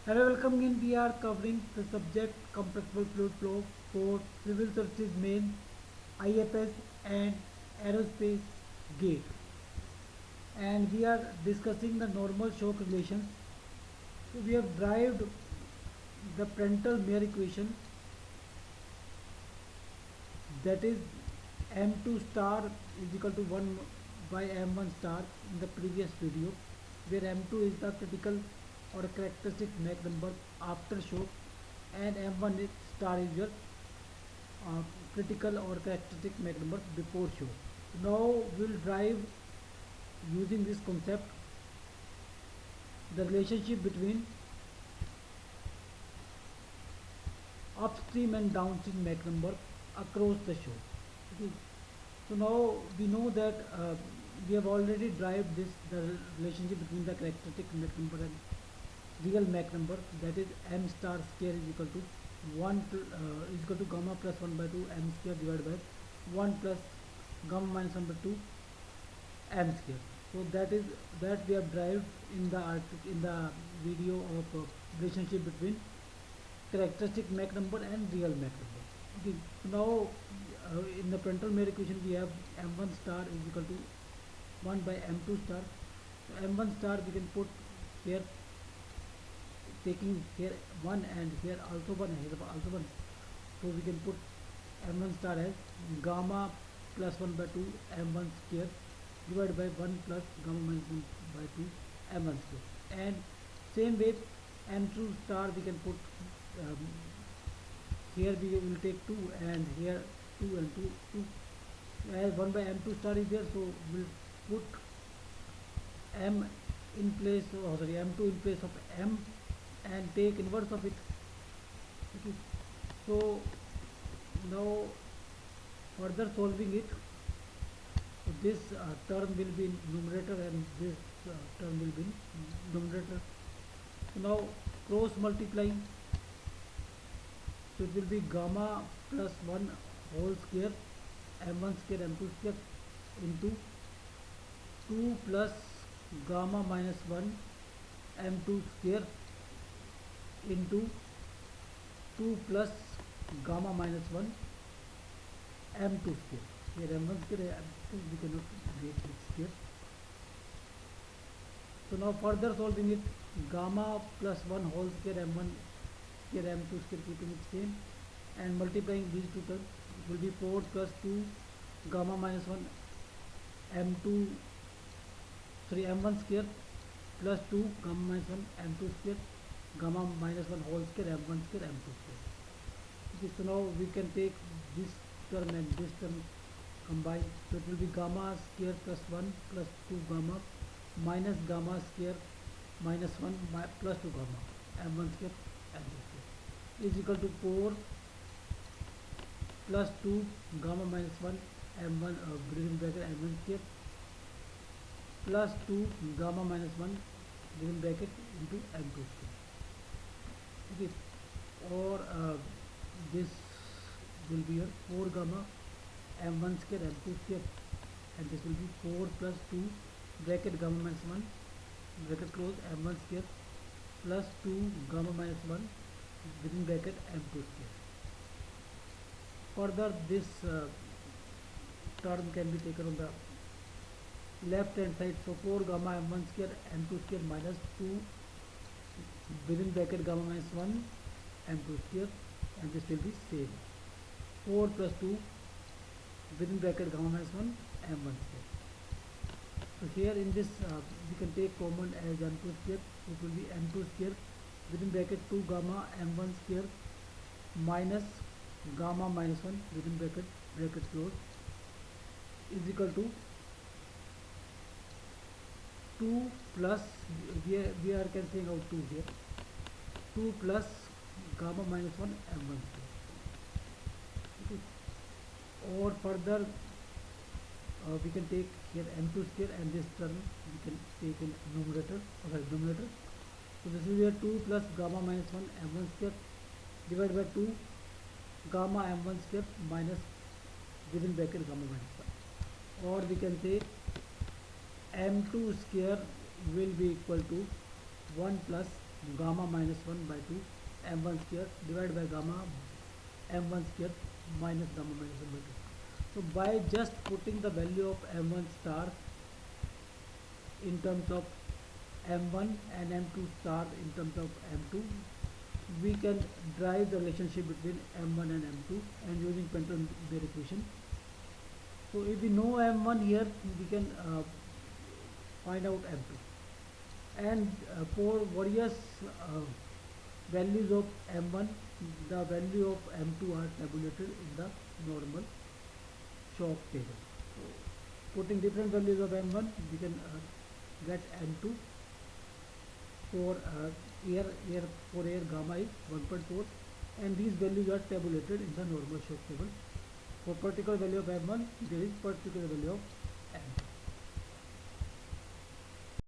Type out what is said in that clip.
Hello, welcome again. We are covering the subject compressible fluid flow for civil services main, IFS and aerospace gate. And we are discussing the normal shock relations. So we have derived the Prandtl-Meyer equation, that is m2 star is equal to 1 by m1 star in the previous video, where m2 is the critical or characteristic Mach number after shock and m1 is star is your uh, critical or characteristic Mach number before shock. Now we'll drive using this concept the relationship between upstream and downstream Mach number across the shock. Okay. So now we know that we have already derived this the relationship between the characteristic Mach number and real Mach number, that is m star square is equal to 1 is equal to gamma plus 1 by 2 m square divided by 1 plus gamma minus 1 by 2 m square. So that we have derived in the in the video of relationship between characteristic Mach number and real Mach number. Okay. So now in the Prandtl-Meyer equation we have m1 star is equal to 1 by m2 star. So m1 star we can put here, taking here 1 and here also 1 and here also 1. So we can put m1 star as gamma plus 1 by 2 m1 square divided by 1 plus gamma minus 1 by 2 m1 square. And same way m2 star we can put, um, here we will take 2 and here 2 and 2 2, as 1 by m2 star is there, so we'll put m in place, oh sorry, m2 in place of m and take inverse of it. Okay. So now further solving it, so this term will be in numerator and this term will be in numerator. So now cross multiplying, so it will be gamma plus 1 whole square m1 square m2 square into 2 plus gamma minus 1 m2 square into 2 plus gamma minus 1 m2 square. Here m1 square m2 we cannot get it square. So now further solving it, gamma plus 1 whole square m1 square m2 square, keeping it same and multiplying these two terms, it will be 4 plus 2 gamma minus 1 m2 sorry m1 square plus 2 gamma minus 1 m2 square gamma minus 1 whole square m1 square m2 square. Okay, so now we can take this term and this term combine, so it will be gamma square plus 1 plus 2 gamma minus gamma square minus 1 plus 2 gamma m1 square m2 square is equal to 4 plus 2 gamma minus 1 m1 within bracket m1 square plus 2 gamma minus 1 within bracket into m2 square. Okay. Or this will be your 4 gamma m1 square m2 square, and this will be 4 plus 2 bracket gamma minus 1 bracket close m1 square plus 2 gamma minus 1 within bracket m2 square. Further this term can be taken on the left hand side, so 4 gamma m1 square m2 square minus 2 within bracket gamma minus 1 m2 square, and this will be same 4 plus 2 within bracket gamma minus 1 m1 square. So here in this we can take common as m2 square, so it will be m2 square within bracket 2 gamma m1 square minus gamma minus 1 within bracket close is equal to 2 plus, we are cancelling out 2 here, 2 plus gamma minus 1 m1 square. Okay. Or further we can take here m2 square and this term we can take in numerator, numerator. So this will be a 2 plus gamma minus 1 m1 square divided by 2 gamma m1 square minus within bracket gamma minus 1. Or we can say m2 square will be equal to 1 plus gamma minus 1 by 2 m1 square divided by gamma m1 square minus gamma minus 1 by 2. So by just putting the value of m1 star in terms of m1 and m2 star in terms of m2, we can derive the relationship between m1 and m2 and using Penton-Beer equation. So if we know m1 here, we can find out m2. And for various values of m1, the value of m2 are tabulated in the normal shock table. So putting different values of m1, we can get m2. For air gamma is 1.4, and these values are tabulated in the normal shock table. For particular value of m1, there is particular value of m2.